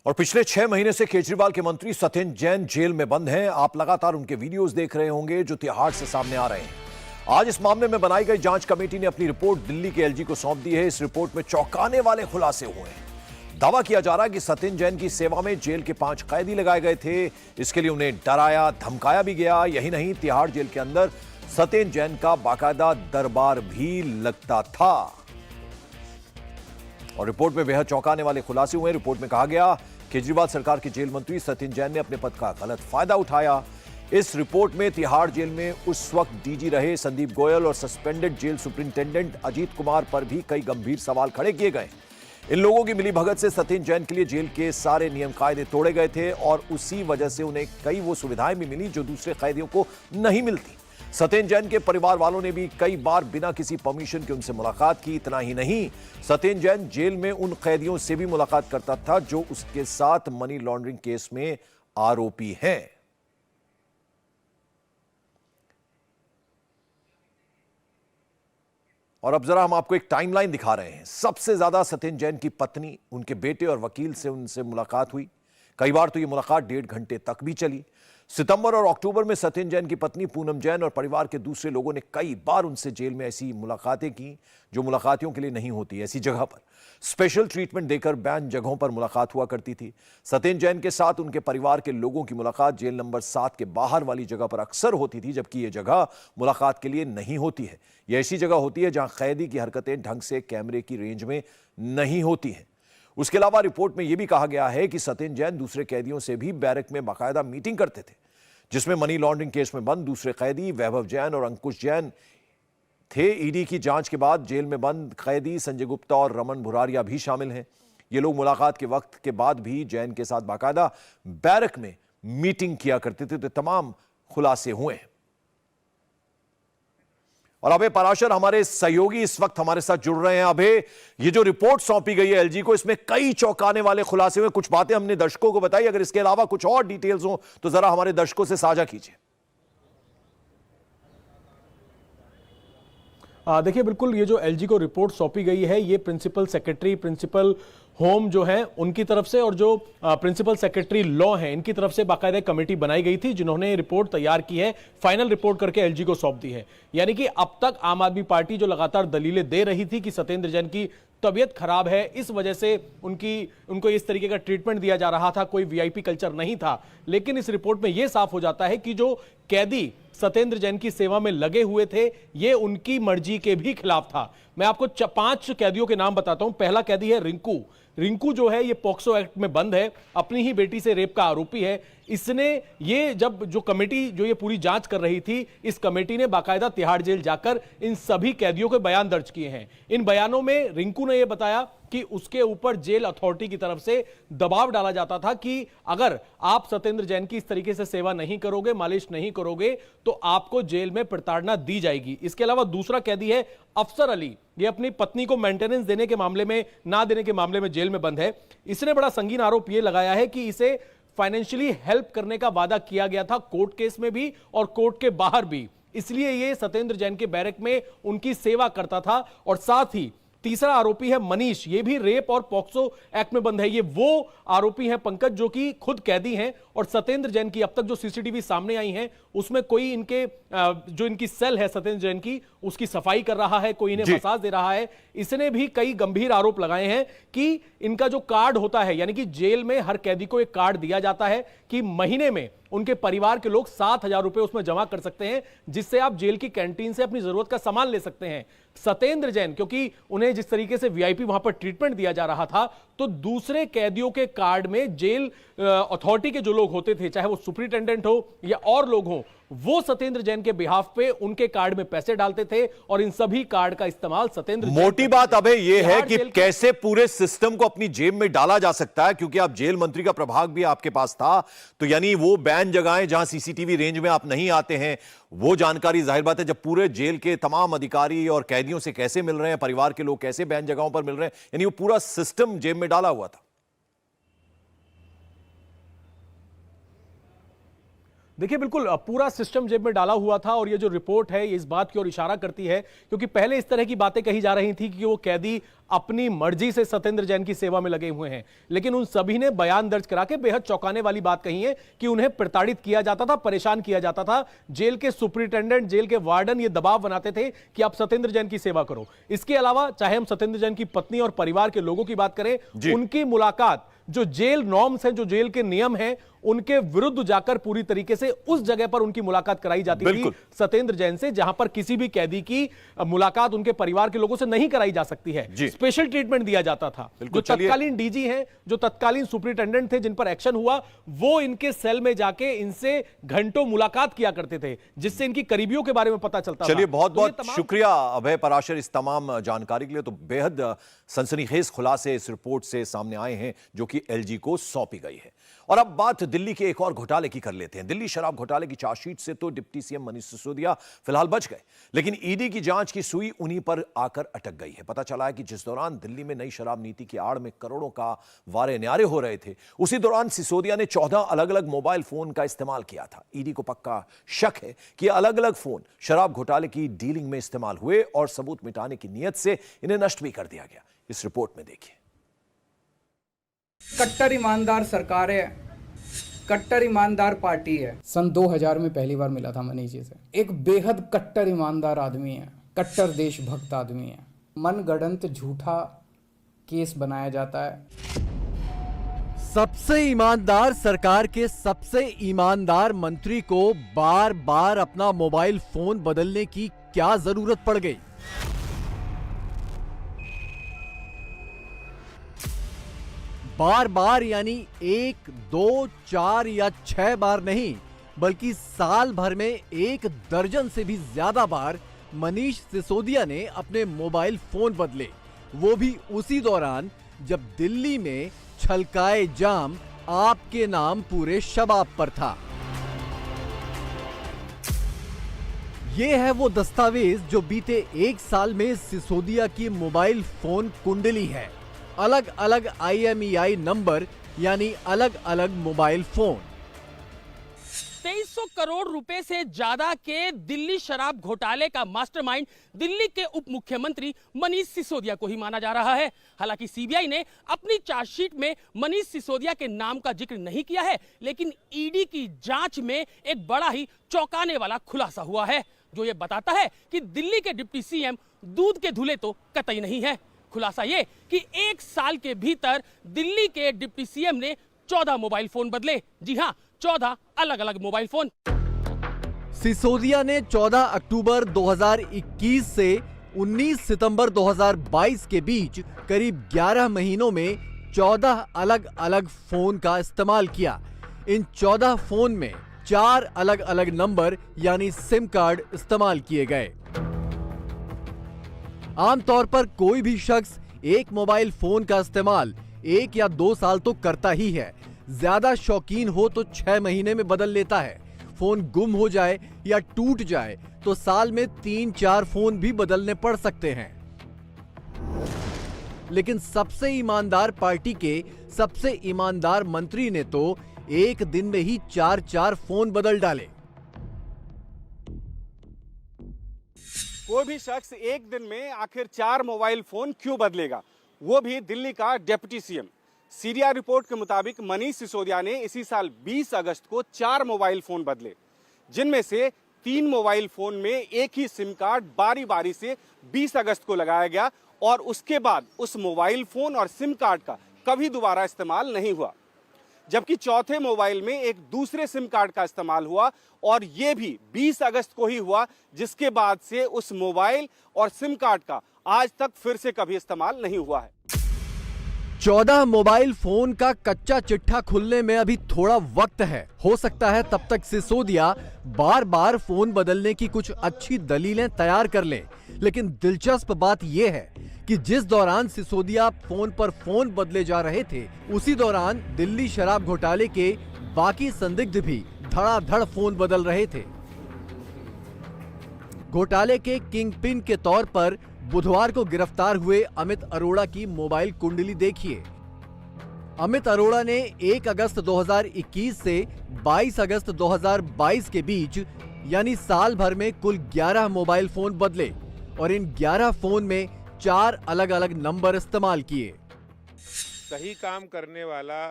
और पिछले 6 महीने से केजरीवाल के मंत्री सत्येंद्र जैन जेल में बंद हैं। आप लगातार उनके वीडियोस देख रहे होंगे जो तिहाड़ से सामने आ रहे हैं। आज इस मामले में बनाई गई जांच कमेटी ने अपनी रिपोर्ट दिल्ली के एलजी को सौंप दी है। इस रिपोर्ट में चौंकाने वाले खुलासे हुए हैं। दावा किया जा रहा है कि सत्येंद्र जैन की सेवा में जेल के 5 कैदी लगाए गए थे। इसके लिए उन्हें डराया धमकाया भी गया। यही नहीं, तिहाड़ जेल के अंदर सत्येंद्र जैन का बाकायदा दरबार भी लगता था। और रिपोर्ट में बेहद चौंकाने वाले खुलासे हुए। रिपोर्ट में कहा गया केजरीवाल सरकार के जेल मंत्री सत्येंद्र जैन ने अपने पद का गलत फायदा उठाया। इस रिपोर्ट में तिहाड़ जेल में उस वक्त डीजी रहे संदीप गोयल और suspended jail superintendent Ajit Kumar पर भी कई गंभीर सवाल खड़े किए गए। इन लोगों की मिलीभगत से सत्येंद्र जैन के लिए जेल के सारे नियम कायदे तोड़े गए थे और उसी वजह से उन्हें कई वो सुविधाएं भी मिली जो दूसरे कैदियों को नहीं मिलती। सत्येंद्र जैन के परिवार वालों ने भी कई बार बिना किसी परमिशन के उनसे मुलाकात की। इतना ही नहीं, सत्येंद्र जैन जेल में उन कैदियों से भी मुलाकात करता था जो उसके साथ मनी लॉन्ड्रिंग केस में आरोपी हैं। और अब जरा हम आपको एक टाइमलाइन दिखा रहे हैं। सबसे ज्यादा सत्येंद्र जैन की पत्नी, उनके बेटे और वकील से उनसे मुलाकात हुई। कई बार तो यह मुलाकात 1.5 घंटे तक भी चली। सितंबर और अक्टूबर में सत्येंद्र जैन की पत्नी पूनम जैन और परिवार के दूसरे लोगों ने कई बार उनसे जेल में ऐसी मुलाकातें की जो मुलाकातियों के लिए नहीं होती। ऐसी जगह पर स्पेशल ट्रीटमेंट देकर बैन जगहों पर मुलाकात हुआ करती थी। सत्येंद्र जैन के साथ उनके परिवार के लोगों की मुलाकात जेल नंबर 7 के बाहर वाली जगह पर अक्सर होती थी, जबकि यह जगह मुलाकात के लिए नहीं होती है। यह ऐसी जगह होती है जहां कैदी की हरकतें ढंग से कैमरे की रेंज में नहीं होती हैं। उसके अलावा रिपोर्ट में यह भी कहा गया है कि सत्येंद्र जैन दूसरे कैदियों से भी बैरक में बाकायदा मीटिंग करते थे, जिसमें मनी लॉन्ड्रिंग केस में बंद दूसरे कैदी वैभव जैन और अंकुश जैन थे। ईडी की जांच के बाद जेल में बंद कैदी संजय गुप्ता और रमन भुरारिया भी शामिल हैं। ये लोग मुलाकात के वक्त के बाद भी जैन के साथ बाकायदा बैरक में मीटिंग किया करते थे। तो तमाम खुलासे हुए हैं। और अभय पराशर हमारे सहयोगी इस वक्त हमारे साथ जुड़ रहे हैं। अभय, ये जो रिपोर्ट सौंपी गई है एलजी को, इसमें कई चौंकाने वाले खुलासे हुए। कुछ बातें हमने दर्शकों को बताई, अगर इसके अलावा कुछ और डिटेल्स हो तो जरा हमारे दर्शकों से साझा कीजिए। देखिए, बिल्कुल ये जो एलजी को रिपोर्ट सौंपी गई है, ये प्रिंसिपल सेक्रेटरी, प्रिंसिपल होम जो है उनकी तरफ से और जो प्रिंसिपल सेक्रेटरी लॉ है इनकी तरफ से बाकायदा कमेटी बनाई गई थी जिन्होंने रिपोर्ट तैयार की है, फाइनल रिपोर्ट करके एलजी को सौंप दी है। यानी कि अब तक आम आदमी पार्टी जो लगातार दलीलें दे रही थी कि सत्येंद्र जैन की तबीयत खराब है, इस वजह से उनको इस तरीके का ट्रीटमेंट दिया जा रहा था, कोई वीआईपी कल्चर नहीं था। लेकिन इस रिपोर्ट में यह साफ हो जाता है कि जो कैदी सत्येंद्र जैन की सेवा में लगे हुए थे, ये उनकी मर्जी के भी खिलाफ था। मैं आपको 5 कैदियों के नाम बताता हूं। पहला कैदी है रिंकू। रिंकू जो है ये पॉक्सो एक्ट में बंद है, अपनी ही बेटी से रेप का आरोपी है। इसने ये जब जो कमेटी जो ये पूरी जांच कर रही थी, इस कमेटी ने बाकायदा तिहाड़ जेल जाकर इन सभी कैदियों के बयान दर्ज किए हैं। इन बयानों में रिंकू ने यह बताया कि उसके ऊपर जेल अथॉरिटी की तरफ से दबाव डाला जाता था कि अगर आप सत्येंद्र जैन की इस तरीके से सेवा नहीं करोगे, मालिश नहीं करोगे, तो आपको जेल में प्रताड़ना दी जाएगी। इसके अलावा दूसरा कैदी है अफसर अली। ये अपनी पत्नी को मेंटेनेंस देने के मामले में, ना देने के मामले में जेल में बंद है। इसने बड़ा संगीन आरोप यह लगाया है कि इसे फाइनेंशियली हेल्प करने का वादा किया गया था कोर्ट केस में भी और कोर्ट के बाहर भी, इसलिए यह सत्येंद्र जैन के बैरक में उनकी सेवा करता था। और साथ ही तीसरा आरोपी है मनीष, ये भी रेप और पॉक्सो एक्ट में बंद है। ये वो आरोपी हैं पंकज जो कि खुद कैदी हैं और सत्येंद्र जैन की अब तक जो सीसीटीवी सामने आई हैं उसमें कोई इनके जो इनकी सेल है सत्येंद्र जैन की, उसकी सफाई कर रहा है, कोई इन्हें मसाज दे रहा है। इसने भी कई गंभीर आरोप लगाए हैं कि इनका जो कार्ड होता है, यानी कि जेल में हर कैदी को एक कार्ड दिया जाता है कि महीने में उनके परिवार के लोग 7,000 रुपए उसमें जमा कर सकते हैं, जिससे आप जेल की कैंटीन से अपनी जरूरत का सामान ले सकते हैं। सत्येंद्र जैन, क्योंकि उन्हें जिस तरीके से वीआईपी वहां पर ट्रीटमेंट दिया जा रहा था, तो दूसरे कैदियों के कार्ड में जेल अथॉरिटी के जो लोग होते थे, चाहे वो सुपरिटेंडेंट हो या और लोग हो, वो सत्येंद्र जैन के बिहाफ पे उनके कार्ड में पैसे डालते थे और इन सभी कार्ड का इस्तेमाल सत्येंद्र जैन। मोटी बात अबे ये है कि कैसे पूरे सिस्टम को अपनी जेब में डाला जा सकता है, क्योंकि आप जेल मंत्री का प्रभाग भी आपके पास था। तो यानी वो बैन जगहें जहां सीसीटीवी रेंज में आप नहीं आते हैं, वो जानकारी जाहिर बात है जब पूरे जेल के तमाम अधिकारी और कैदियों से कैसे मिल रहे हैं, परिवार के लोग कैसे बैन जगहों पर मिल रहे हैं, यानी वो पूरा सिस्टम जेब में डाला हुआ था। देखिए बिल्कुल पूरा सिस्टम जेब में डाला हुआ था और ये जो रिपोर्ट है ये इस बात की ओर इशारा करती है, क्योंकि पहले इस तरह की बातें कही जा रही थी कि वो कैदी अपनी मर्जी से सत्येंद्र जैन की सेवा में लगे हुए हैं, लेकिन उन सभी ने बयान दर्ज करा के बेहद चौंकाने वाली बात कही है कि उन्हें प्रताड़ित किया जाता था, परेशान किया जाता था। जेल के सुपरिटेंडेंट, जेल के वार्डन ये दबाव बनाते थे कि आप सत्येंद्र जैन की सेवा करो। इसके अलावा चाहे हम सत्येंद्र जैन की पत्नी और परिवार के लोगों की बात करें, उनकी मुलाकात जो जेल नॉर्म्स हैं, जो जेल के नियम हैं, उनके विरुद्ध जाकर पूरी तरीके से उस जगह पर उनकी मुलाकात कराई जाती थी सत्येंद्र जैन से, जहां पर किसी भी कैदी की मुलाकात उनके परिवार के लोगों से नहीं कराई जा सकती है। स्पेशल ट्रीटमेंट दिया जाता था। जो तत्कालीन डीजी हैं, जो तत्कालीन सुपरिटेंडेंट थे जिन पर एक्शन हुआ, वो इनके सेल में जाके इनसे घंटों मुलाकात किया करते थे, जिससे इनकी करीबियों के बारे में पता चलता था। चलिए, बहुत बहुत शुक्रिया अभय पराशर इस तमाम जानकारी के लिए। तो बेहद सनसनीखेज खुलासे इस रिपोर्ट से सामने आए हैं जो कि एलजी को सौंपी गई है। और अब बात दिल्ली के एक और घोटाले की कर लेते हैं। दिल्ली शराब घोटाले की चार्जशीट से तो डिप्टी सीएम मनीष सिसोदिया फिलहाल बच गए, लेकिन ईडी की जांच की सुई उन्हीं पर आकर अटक गई है। पता चला है कि जिस दौरान दिल्ली में नई शराब नीति की आड़ में करोड़ों का वारे न्यारे हो रहे थे, उसी दौरान सिसोदिया ने 14 अलग अलग मोबाइल फोन का इस्तेमाल किया था। ईडी को पक्का शक है कि अलग अलग फोन शराब घोटाले की डीलिंग में इस्तेमाल हुए और सबूत मिटाने की नीयत से इन्हें नष्ट भी कर दिया गया। इस रिपोर्ट में देखिए। कट्टर ईमानदार सरकार है, कट्टर ईमानदार पार्टी है। सन 2000 में पहली बार मिला था मनीष जी से। एक बेहद कट्टर ईमानदार आदमी है, कट्टर देशभक्त आदमी है। मनगढ़ंत झूठा केस बनाया जाता है। सबसे ईमानदार सरकार के सबसे ईमानदार मंत्री को बार बार अपना मोबाइल फोन बदलने की क्या जरूरत पड़ गई? बार बार यानी 1, 2, 4 या 6 बार नहीं, बल्कि साल भर में 1 दर्जन से भी ज्यादा बार मनीष सिसोदिया ने अपने मोबाइल फोन बदले, वो भी उसी दौरान जब दिल्ली में छलकाए जाम आपके नाम पूरे शबाब पर था। यह है वो दस्तावेज जो बीते 1 साल में सिसोदिया की मोबाइल फोन कुंडली है। अलग अलग IMEI नंबर यानी अलग अलग मोबाइल फोन। 2300 करोड़ रुपए से ज्यादा के दिल्ली शराब घोटाले का मास्टरमाइंड दिल्ली के उप मुख्यमंत्री मनीष सिसोदिया को ही माना जा रहा है। हालांकि सीबीआई ने अपनी चार्जशीट में मनीष सिसोदिया के नाम का जिक्र नहीं किया है, लेकिन ईडी की जांच में एक बड़ा ही चौंकाने वाला खुलासा हुआ है, जो ये बताता है कि दिल्ली के डिप्टी सीएम दूध के धुले तो कतई नहीं है। खुलासा ये कि 1 साल के भीतर दिल्ली के डिप्टी सीएम ने 14 मोबाइल फोन बदले। जी हां, 14 अलग अलग मोबाइल फोन। सिसोदिया ने 14 अक्टूबर 2021 से 19 सितंबर 2022 के बीच करीब 11 महीनों में 14 अलग अलग फोन का इस्तेमाल किया। इन 14 फोन में 4 अलग अलग नंबर यानी सिम कार्ड इस्तेमाल किए गए। आमतौर पर कोई भी शख्स एक मोबाइल फोन का इस्तेमाल 1 या 2 साल तो करता ही है। ज्यादा शौकीन हो तो 6 महीने में बदल लेता है। फोन गुम हो जाए या टूट जाए तो साल में 3-4 फोन भी बदलने पड़ सकते हैं। लेकिन सबसे ईमानदार पार्टी के सबसे ईमानदार मंत्री ने तो एक दिन में ही 4-4 फोन बदल डाले। कोई भी शख्स एक दिन में आखिर 4 मोबाइल फोन क्यों बदलेगा, वो भी दिल्ली का डिप्टी सीएम। सीरिया रिपोर्ट के मुताबिक मनीष सिसोदिया ने इसी साल 20 अगस्त को 4 मोबाइल फोन बदले, जिनमें से 3 मोबाइल फोन में एक ही सिम कार्ड बारी बारी से 20 अगस्त को लगाया गया और उसके बाद उस मोबाइल फोन और सिम कार्ड का कभी दोबारा इस्तेमाल नहीं हुआ। जबकि चौथे मोबाइल में एक दूसरे सिम कार्ड का इस्तेमाल हुआ और यह भी 20 अगस्त को ही हुआ, जिसके बाद से उस मोबाइल और सिम कार्ड का आज तक फिर से कभी इस्तेमाल नहीं हुआ है। 14 मोबाइल फोन का कच्चा चिट्ठा खुलने में अभी थोड़ा वक्त है। हो सकता है तब तक सिसोदिया बार बार फोन बदलने की कुछ अच्छी दलीलें तैयार कर ले। लेकिन दिलचस्प बात यह है कि जिस दौरान सिसोदिया फोन पर फोन बदले जा रहे थे, उसी दौरान दिल्ली शराब घोटाले के बाकी संदिग्ध भी धड़ाधड़ फोन बदल रहे थे। घोटाले के किंग पिन के तौर पर बुधवार को गिरफ्तार हुए अमित अरोड़ा की मोबाइल कुंडली देखिए। अमित अरोड़ा ने 1 अगस्त 2021 से 22 अगस्त 2022 के बीच यानी साल भर में कुल 11 मोबाइल फोन बदले और इन 11 फोन में 4 अलग अलग नंबर इस्तेमाल किए। सही काम करने वाला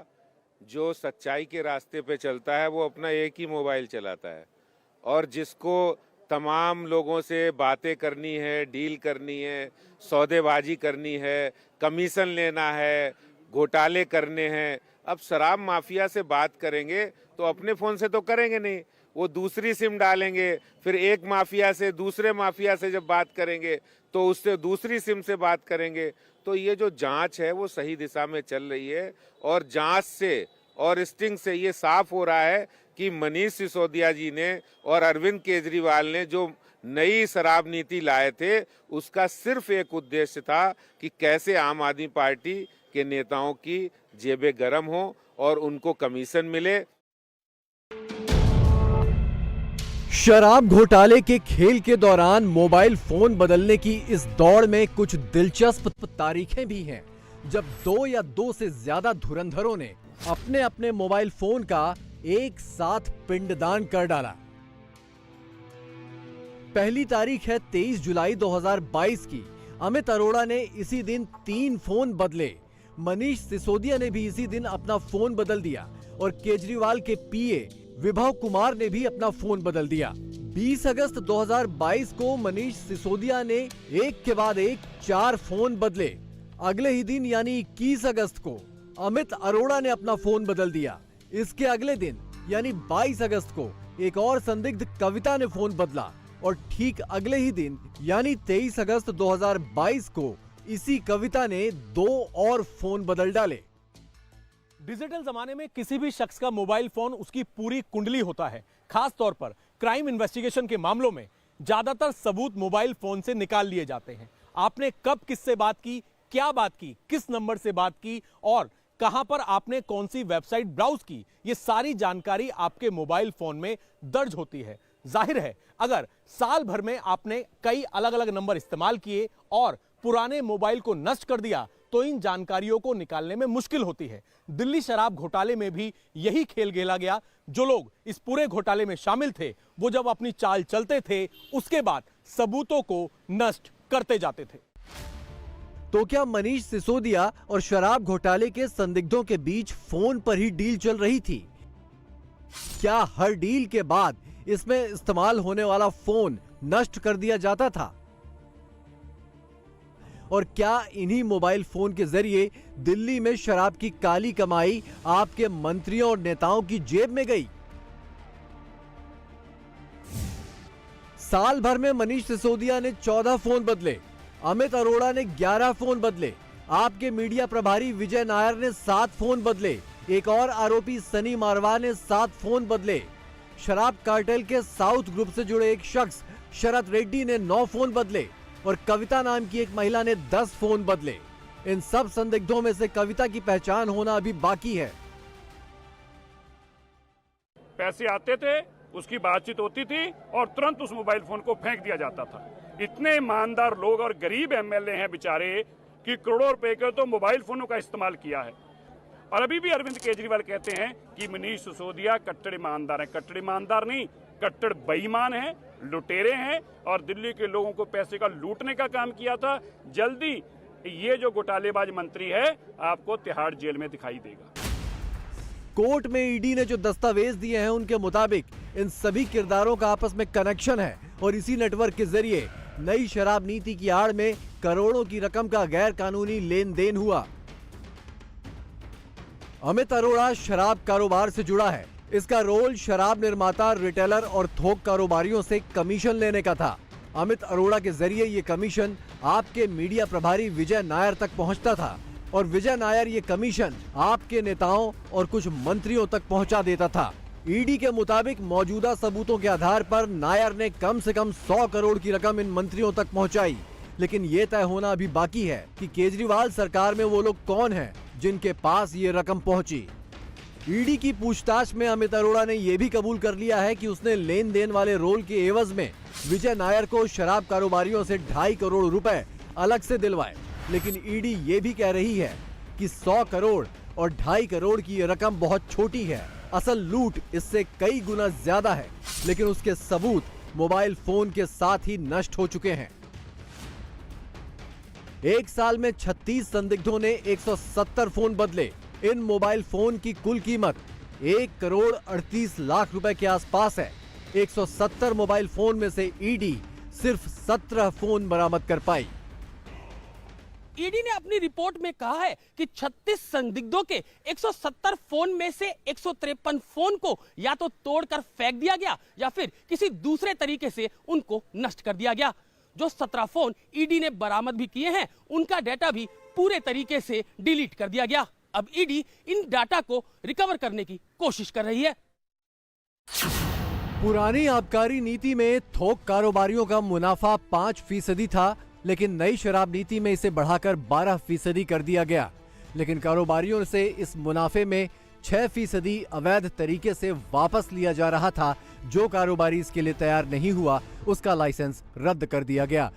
जो सच्चाई के रास्ते पे चलता है वो अपना एक ही मोबाइल चलाता है, और जिसको तमाम लोगों से बातें करनी है, डील करनी है, सौदेबाजी करनी है, कमीशन लेना है, घोटाले करने हैं। अब शराब माफिया से बात करेंगे तो अपने फ़ोन से तो करेंगे नहीं, वो दूसरी सिम डालेंगे, फिर एक माफिया से दूसरे माफिया से जब बात करेंगे तो उससे दूसरी सिम से बात करेंगे। तो ये जो जांच है वो सही दिशा में चल रही है, और जांच से और स्टिंग से ये साफ हो रहा है कि मनीष सिसोदिया जी ने और अरविंद केजरीवाल ने जो नई शराब नीति लाए थे उसका सिर्फ एक उद्देश्य था कि कैसे आम आदमी पार्टी के नेताओं की जेबें गर्म हो और उनको कमीशन मिले। शराब घोटाले के खेल के दौरान मोबाइल फोन बदलने की इस दौड़ में कुछ दिलचस्प तारीखें भी हैं, जब 2 या 2 से ज्यादा धुरंधरों ने अपने अपने मोबाइल फोन का एक साथ पिंडदान कर डाला। पहली तारीख है 23 जुलाई 2022 की। अमित अरोड़ा ने इसी दिन 3 फोन बदले। मनीष सिसोदिया ने भी इसी दिन अपना फोन बदल दिया और केजरीवाल के पीए विभव कुमार ने भी अपना फोन बदल दिया। 20 अगस्त 2022 को मनीष सिसोदिया ने एक के बाद एक 4 फोन बदले। अगले ही दिन यानी 21 अगस्त को अमित अरोड़ा ने अपना फोन बदल दिया। इसके अगले दिन यानी 22 अगस्त को एक और संदिग्ध कविता ने फोन बदला और ठीक अगले ही दिन यानी 23 अगस्त 2022 को इसी कविता ने 2 और फोन बदल डाले। डिजिटल जमाने में किसी भी शख्स का मोबाइल फोन उसकी पूरी कुंडली होता है। खास तौर पर क्राइम इन्वेस्टिगेशन के मामलों में ज्यादातर सबूत मोबाइल फोन से निकाल लिए जाते हैं। आपने कब किससे बात की, क्या बात की, किस नंबर से बात की और कहां पर आपने कौन सी वेबसाइट ब्राउज की, ये सारी जानकारी आपके मोबाइल फोन में दर्ज होती है। जाहिर है अगर साल भर में आपने कई अलग अलग नंबर इस्तेमाल किए और पुराने मोबाइल को नष्ट कर दिया तो इन जानकारियों को निकालने में मुश्किल होती है। दिल्ली शराब घोटाले में भी यही खेल खेला गया। जो लोग इस पूरे घोटाले में शामिल थे वो जब अपनी चाल चलते थे उसके बाद सबूतों को नष्ट करते जाते थे। तो क्या मनीष सिसोदिया और शराब घोटाले के संदिग्धों के बीच फोन पर ही डील चल रही थी? क्या हर डील के बाद इसमें इस्तेमाल होने वाला फोन नष्ट कर दिया जाता था? और क्या इन्हीं मोबाइल फोन के जरिए दिल्ली में शराब की काली कमाई आपके मंत्रियों और नेताओं की जेब में गई? साल भर में मनीष सिसोदिया ने 14 फोन बदले, अमित अरोड़ा ने 11 फोन बदले, आपके मीडिया प्रभारी विजय नायर ने 7 फोन बदले, एक और आरोपी सनी मारवा ने 7 फोन बदले, शराब कार्टेल के साउथ ग्रुप से जुड़े एक शख्स शरद रेड्डी ने 9 फोन बदले और कविता नाम की एक महिला ने 10 फोन बदले। इन सब संदिग्धों में से कविता की पहचान होना अभी बाकी है। पैसे आते थे, उसकी बातचीत होती थी और तुरंत उस मोबाइल फोन को फेंक दिया जाता था। इतने ईमानदार लोग और गरीब एमएलए हैं बेचारे कि करोड़ों रुपए के तो मोबाइल फोनों का इस्तेमाल किया है। और अभी भी अरविंद केजरीवाल कहते हैं कि मनीष सिसोदिया कट्टर ईमानदार है। कट्टर ईमानदार नहीं, कट्टर बेईमान है, लुटेरे हैं और दिल्ली के लोगों को पैसे का लूटने का काम किया था। जल्दी ये जो घोटालेबाज मंत्री है आपको तिहाड़ जेल में दिखाई देगा। कोर्ट में ईडी ने जो दस्तावेज दिए हैं उनके मुताबिक इन सभी किरदारों का आपस में कनेक्शन है और इसी नेटवर्क के जरिए नई शराब नीति की आड़ में करोड़ों की रकम का गैर कानूनी लेन देन हुआ। अमित अरोड़ा शराब कारोबार से जुड़ा है। इसका रोल शराब निर्माता, रिटेलर और थोक कारोबारियों से कमीशन लेने का था। अमित अरोड़ा के जरिए ये कमीशन आपके मीडिया प्रभारी विजय नायर तक पहुंचता था और विजय नायर ये कमीशन आपके नेताओं और कुछ मंत्रियों तक पहुंचा देता था। ईडी के मुताबिक मौजूदा सबूतों के आधार पर नायर ने कम से कम 100 करोड़ की रकम इन मंत्रियों तक पहुंचाई। लेकिन ये तय होना अभी बाकी है कि केजरीवाल सरकार में वो लोग कौन हैं जिनके पास ये रकम पहुंची। ईडी की पूछताछ में अमित अरोड़ा ने यह भी कबूल कर लिया है कि उसने लेन देन वाले रोल के एवज में विजय नायर को शराब कारोबारियों से 2.5 करोड़ रुपए अलग से दिलवाए। लेकिन ईडी ये भी कह रही है कि 100 करोड़ और 2.5 करोड़ की ये रकम बहुत छोटी है। असल लूट इससे कई गुना ज्यादा है, लेकिन उसके सबूत मोबाइल फोन के साथ ही नष्ट हो चुके हैं। एक साल में 36 संदिग्धों ने 170 फोन बदले। इन मोबाइल फोन की कुल कीमत 1 करोड़ 38 लाख रुपए के आसपास है। 170 मोबाइल फोन में से ईडी सिर्फ 17 फोन बरामद कर पाई। ईडी ने अपनी रिपोर्ट में कहा है कि 36 संदिग्धों के 170 फोन में से 153 फोन को या तो तोड़कर फेंक दिया गया या फिर किसी दूसरे तरीके से उनको नष्ट कर दिया गया। जो 17 फोन ईडी ने बरामद भी किए हैं, उनका डाटा भी पूरे तरीके से डिलीट कर दिया गया। अब ईडी इन डाटा को रिकवर करने की कोशिश कर रही है। पुरानी आबकारी नीति में थोक कारोबारियों का मुनाफा 5% था, लेकिन नई शराब नीति में इसे बढ़ाकर 12% कर दिया गया। लेकिन कारोबारियों से इस मुनाफे में 6% अवैध तरीके से वापस लिया जा रहा था। जो कारोबारी इसके लिए तैयार नहीं हुआ, उसका लाइसेंस रद्द कर दिया गया।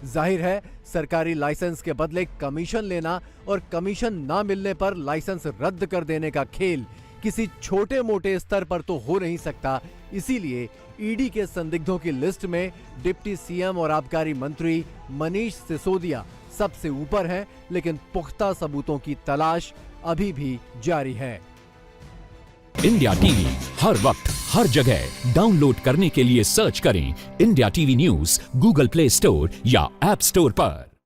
जाहिर है, सरकारी लाइसेंस के बदले कमीशन लेना और कमीशन ना मिलने पर लाइसेंस रद्द कर देने का खेल किसी छोटे मोटे स्तर पर तो हो नहीं सकता। इसीलिए ईडी के संदिग्धों की लिस्ट में डिप्टी सीएम और आबकारी मंत्री मनीष सिसोदिया सबसे ऊपर हैं, लेकिन पुख्ता सबूतों की तलाश अभी भी जारी है। इंडिया टीवी हर वक्त हर जगह डाउनलोड करने के लिए सर्च करें India TV news Google play store या ऐप स्टोर पर।